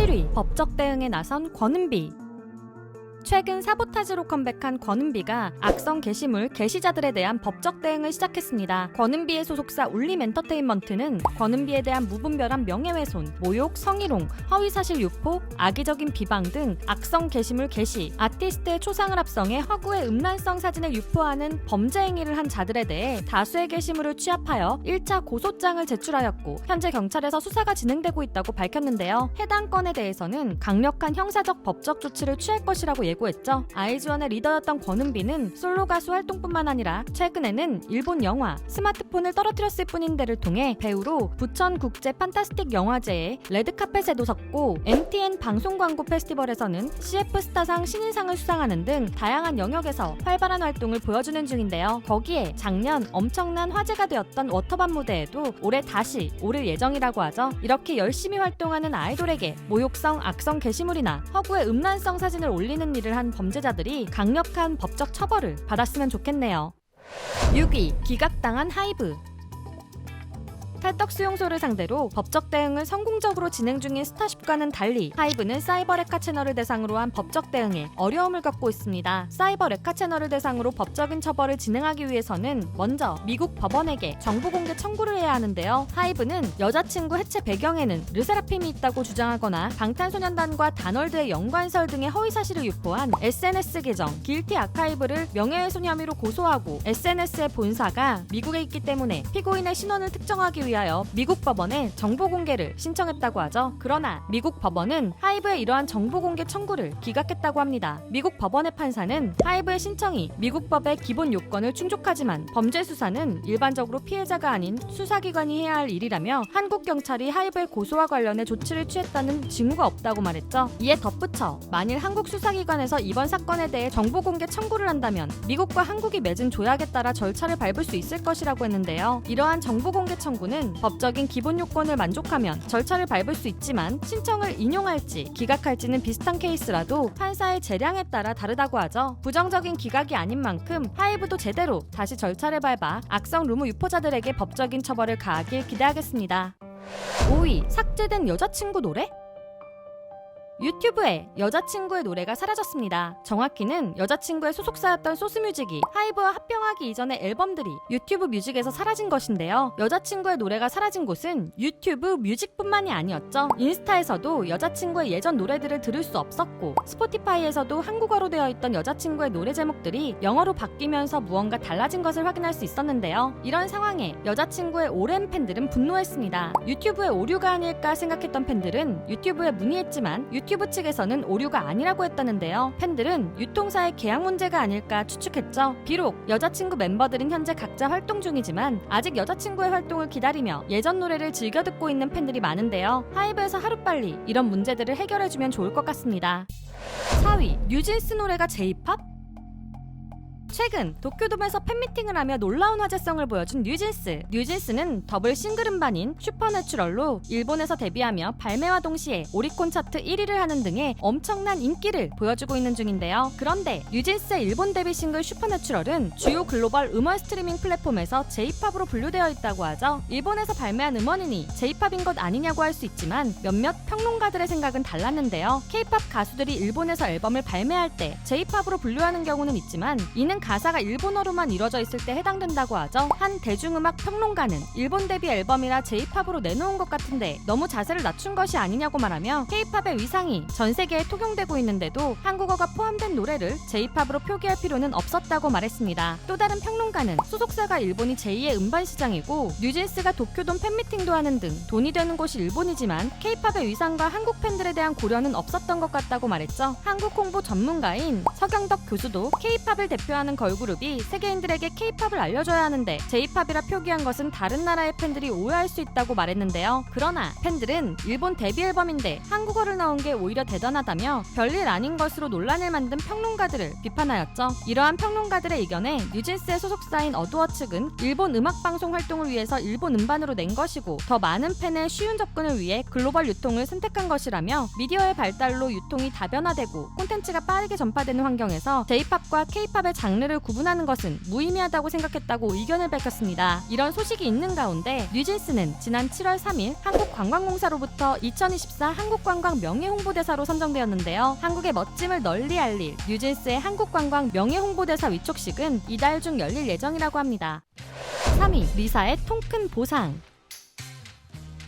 7위, 법적 대응에 나선 권은비. 최근 사보타지로 컴백한 권은비가 악성 게시물 게시자들에 대한 법적 대응을 시작했습니다. 권은비의 소속사 울림엔터테인먼트는 권은비에 대한 무분별한 명예훼손, 모욕, 성희롱, 허위사실 유포, 악의적인 비방 등 악성 게시물 게시, 아티스트의 초상을 합성해 허구의 음란성 사진을 유포하는 범죄 행위를 한 자들에 대해 다수의 게시물을 취합하여 1차 고소장을 제출하였고 현재 경찰에서 수사가 진행되고 있다고 밝혔는데요. 해당 건에 대해서는 강력한 형사적 법적 조치를 취할 것이라고 예고했죠. 아이즈원의 리더였던 권은비는 솔로 가수 활동뿐만 아니라 최근에는 일본 영화 스마트폰을 떨어뜨렸을 뿐인데를 통해 배우로 부천 국제 판타스틱 영화제에 레드카펫에도 섰고 MTN 방송 광고 페스티벌에서는 CF 스타상 신인상을 수상하는 등 다양한 영역에서 활발한 활동을 보여주는 중인데요. 거기에 작년 엄청난 화제가 되었던 워터밤 무대에도 올해 다시 오를 예정이라고 하죠. 이렇게 열심히 활동하는 아이돌에게 모욕성 악성 게시물이나 허구의 음란성 사진을 올리는 일을 한 범죄자들이 강력한 법적 처벌을 받았으면 좋겠네요. 6위, 기각당한 하이브. 탈덕수용소를 상대로 법적 대응을 성공적으로 진행 중인 스타쉽과는 달리 하이브는 사이버 레카 채널을 대상으로 한 법적 대응에 어려움을 겪고 있습니다. 사이버 레카 채널을 대상으로 법적인 처벌을 진행하기 위해서는 먼저 미국 법원에게 정보 공개 청구를 해야 하는데요. 하이브는 여자친구 해체 배경에는 르세라핌이 있다고 주장하거나 방탄소년단과 다널드의 연관설 등의 허위사실을 유포한 SNS 계정 길티 아카이브를 명예훼손 혐의로 고소하고 SNS의 본사가 미국에 있기 때문에 피고인의 신원을 특정하기 위하여 미국 법원에 정보 공개를 신청했다고 하죠. 그러나 미국 법원은 하이브의 이러한 정보 공개 청구를 기각했다고 합니다. 미국 법원의 판사는 하이브의 신청이 미국 법의 기본 요건을 충족하지만 범죄 수사는 일반적으로 피해자가 아닌 수사기관이 해야 할 일이라며 한국 경찰이 하이브의 고소와 관련해 조치를 취했다는 징후가 없다고 말했죠. 이에 덧붙여 만일 한국 수사기관에서 이번 사건에 대해 정보 공개 청구를 한다면 미국과 한국이 맺은 조약에 따라 절차를 밟을 수 있을 것이라고 했는데요. 이러한 정보 공개 청구는 법적인 기본 요건을 만족하면 절차를 밟을 수 있지만 신청을 인용할지 기각할지는 비슷한 케이스라도 판사의 재량에 따라 다르다고 하죠. 부정적인 기각이 아닌 만큼 하이브도 제대로 다시 절차를 밟아 악성 루머 유포자들에게 법적인 처벌을 가하길 기대하겠습니다. 5위, 삭제된 여자친구 노래? 유튜브에 여자친구의 노래가 사라졌습니다. 정확히는 여자친구의 소속사였던 소스뮤직이 하이브와 합병하기 이전의 앨범들이 유튜브 뮤직에서 사라진 것인데요. 여자친구의 노래가 사라진 곳은 유튜브 뮤직뿐만이 아니었죠. 인스타에서도 여자친구의 예전 노래들을 들을 수 없었고 스포티파이에서도 한국어로 되어 있던 여자친구의 노래 제목들이 영어로 바뀌면서 무언가 달라진 것을 확인할 수 있었는데요. 이런 상황에 여자친구의 오랜 팬들은 분노했습니다. 유튜브의 오류가 아닐까 생각했던 팬들은 유튜브에 문의했지만 유튜브 측에서는 오류가 아니라고 했다는데요. 팬들은 유통사의 계약 문제가 아닐까 추측했죠. 비록 여자친구 멤버들은 현재 각자 활동 중이지만 아직 여자친구의 활동을 기다리며 예전 노래를 즐겨 듣고 있는 팬들이 많은데요. 하이브에서 하루빨리 이런 문제들을 해결해주면 좋을 것 같습니다. 4위, 뉴진스 노래가 J-팝? 최근 도쿄돔에서 팬미팅을 하며 놀라운 화제성을 보여준 뉴진스. 뉴진스는 더블 싱글 음반인 슈퍼내추럴로 일본에서 데뷔하며 발매와 동시에 오리콘 차트 1위를 하는 등의 엄청난 인기를 보여주고 있는 중인데요. 그런데 뉴진스의 일본 데뷔 싱글 슈퍼내추럴은 주요 글로벌 음원 스트리밍 플랫폼에서 J-팝으로 분류되어 있다고 하죠. 일본에서 발매한 음원이니 J-팝인 것 아니냐고 할 수 있지만 몇몇 평론가들의 생각은 달랐는데요. K-팝 가수들이 일본에서 앨범을 발매할 때 J-팝으로 분류하는 경우는 있지만 이는 가사가 일본어로만 이루어져 있을 때 해당된다고 하죠. 한 대중음악 평론가는 일본 데뷔 앨범이라 J-팝으로 내놓은 것 같은데 너무 자세를 낮춘 것이 아니냐고 말하며 K-팝의 위상이 전 세계에 통용되고 있는데도 한국어가 포함된 노래를 J-팝으로 표기할 필요는 없었다고 말했습니다. 또 다른 평론가는 소속사가 일본이 제2의 음반 시장이고 뉴진스가 도쿄돔 팬미팅도 하는 등 돈이 되는 곳이 일본이지만 K-팝의 위상과 한국 팬들에 대한 고려는 없었던 것 같다고 말했죠. 한국 홍보 전문가인 서경덕 교수도 K-팝을 대표하는 걸그룹이 세계인들에게 K-팝을 알려줘야 하는데 J-팝이라 표기한 것은 다른 나라의 팬들이 오해할 수 있다고 말했는데요. 그러나 팬들은 일본 데뷔 앨범인데 한국어를 넣은 게 오히려 대단하다며 별일 아닌 것으로 논란을 만든 평론가들을 비판하였죠. 이러한 평론가들의 의견에 뉴진스의 소속사인 어두어 측은 일본 음악방송 활동을 위해서 일본 음반으로 낸 것이고 더 많은 팬의 쉬운 접근을 위해 글로벌 유통을 선택한 것이라며 미디어의 발달로 유통이 다변화되고 콘텐츠가 빠르게 전파되는 환경에서 J-팝과 K-팝의 장르 장르를 구분하는 것은 무의미하다고 생각했다고 의견을 밝혔습니다. 이런 소식이 있는 가운데 뉴진스는 지난 7월 3일 한국관광공사로부터 2024 한국관광 명예홍보대사로 선정되었는데요. 한국의 멋짐을 널리 알릴 뉴진스의 한국관광 명예홍보대사 위촉식은 이달 중 열릴 예정이라고 합니다. 3위 리사의 통큰 보상.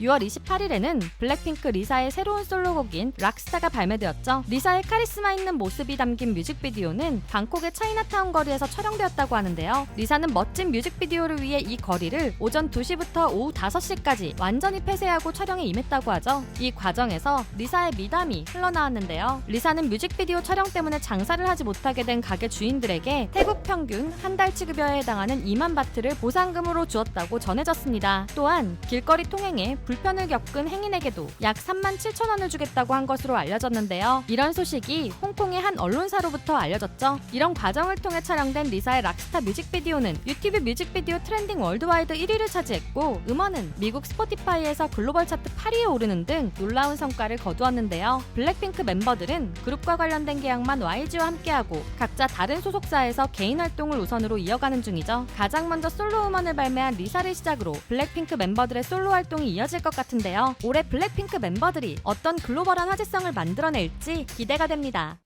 6월 28일에는 블랙핑크 리사의 새로운 솔로곡인 락스타가 발매되었죠. 리사의 카리스마 있는 모습이 담긴 뮤직비디오는 방콕의 차이나타운 거리에서 촬영되었다고 하는데요. 리사는 멋진 뮤직비디오를 위해 이 거리를 오전 2시부터 오후 5시까지 완전히 폐쇄하고 촬영에 임했다고 하죠. 이 과정에서 리사의 미담이 흘러나왔는데요. 리사는 뮤직비디오 촬영 때문에 장사를 하지 못하게 된 가게 주인들에게 태국 평균 한 달치 급여에 해당하는 2만 바트를 보상금으로 주었다고 전해졌습니다. 또한 길거리 통행에 불편을 겪은 행인에게도 약 3만 7천 원을 주겠다고 한 것으로 알려졌는데요. 이런 소식이 홍콩의 한 언론사로부터 알려졌죠. 이런 과정을 통해 촬영된 리사의 락스타 뮤직비디오는 유튜브 뮤직비디오 트렌딩 월드와이드 1위를 차지했고 음원은 미국 스포티파이에서 글로벌 차트 8위에 오르는 등 놀라운 성과를 거두었는데요. 블랙핑크 멤버들은 그룹과 관련된 계약만 YG와 함께하고 각자 다른 소속사에서 개인 활동을 우선으로 이어가는 중이죠. 가장 먼저 솔로 음원을 발매한 리사를 시작으로 블랙핑크 멤버들의 솔로 활동이 이어질 것 같은데요. 올해 블랙핑크 멤버들이 어떤 글로벌한 화제성을 만들어낼지 기대가 됩니다.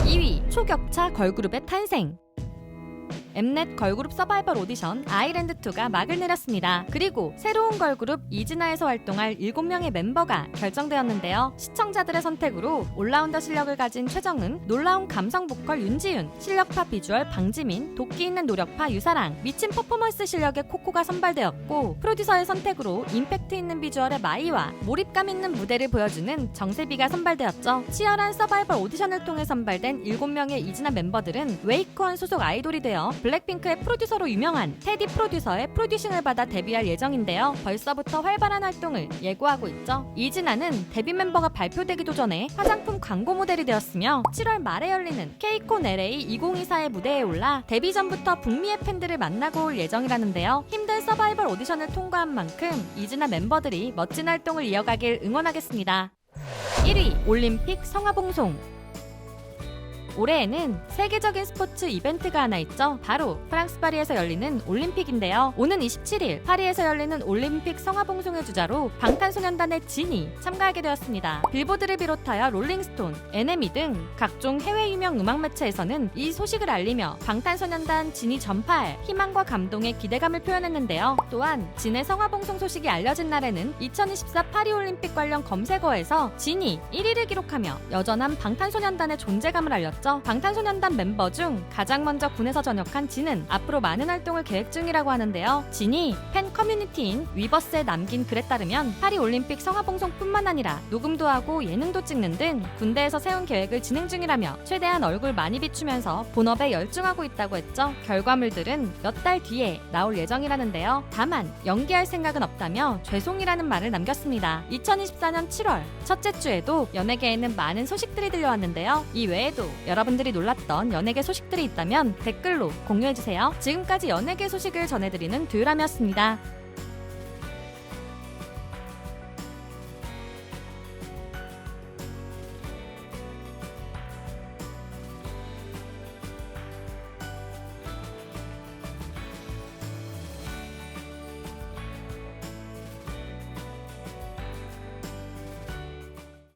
2위 초격차 걸그룹의 탄생. 엠넷 걸그룹 서바이벌 오디션 아일랜드2가 막을 내렸습니다. 그리고 새로운 걸그룹 이즈나에서 활동할 7명의 멤버가 결정되었는데요. 시청자들의 선택으로 올라운더 실력을 가진 최정은, 놀라운 감성 보컬 윤지윤, 실력파 비주얼 방지민, 도끼 있는 노력파 유사랑, 미친 퍼포먼스 실력의 코코가 선발되었고 프로듀서의 선택으로 임팩트 있는 비주얼의 마이와 몰입감 있는 무대를 보여주는 정세비가 선발되었죠. 치열한 서바이벌 오디션을 통해 선발된 7명의 이즈나 멤버들은 웨이크원 소속 아이돌이 되어 블랙핑크의 프로듀서로 유명한 테디 프로듀서의 프로듀싱을 받아 데뷔할 예정인데요. 벌써부터 활발한 활동을 예고하고 있죠. 이즈나는 데뷔 멤버가 발표되기도 전에 화장품 광고 모델이 되었으며 7월 말에 열리는 케이콘 LA 2024의 무대에 올라 데뷔 전부터 북미의 팬들을 만나고 올 예정이라는데요. 힘든 서바이벌 오디션을 통과한 만큼 이즈나 멤버들이 멋진 활동을 이어가길 응원하겠습니다. 1위 올림픽 성화봉송. 올해에는 세계적인 스포츠 이벤트가 하나 있죠. 바로 프랑스 파리에서 열리는 올림픽인데요. 오는 27일 파리에서 열리는 올림픽 성화봉송의 주자로 방탄소년단의 진이 참가하게 되었습니다. 빌보드를 비롯하여 롤링스톤, NME 등 각종 해외 유명 음악 매체에서는 이 소식을 알리며 방탄소년단 진이 전파할 희망과 감동의 기대감을 표현했는데요. 또한 진의 성화봉송 소식이 알려진 날에는 2024 파리올림픽 관련 검색어에서 진이 1위를 기록하며 여전한 방탄소년단의 존재감을 알렸죠. 방탄소년단 member 중 가장 먼저 군에서 전역한 진은 앞으로 많은 활동을 계획 중이라고 하는데요. 진이 팬 커뮤니티인 위버스에 남긴 글에 따르면 파리올림픽 성화봉송뿐만 아니라 녹음도 하고 예능도 찍는 등 군대에서 세운 계획을 진행 중이라며 최대한 얼굴 많이 비추면서 본업에 열중하고 있다고 했죠. 결과물들은 몇 달 뒤에 나올 예정이라는데요. 다만 연기할 생각은 없다며 죄송이라는 말을 남겼습니다. 2024년 7월 첫째 주에도 연예계에는 많은 소식들이 들려왔는데요. 이 외에도 여러분들이 놀랐던 연예계 소식들이 있다면 댓글로 공유해주세요. 지금까지 연예계 소식을 전해드리는 듀람이었습니다.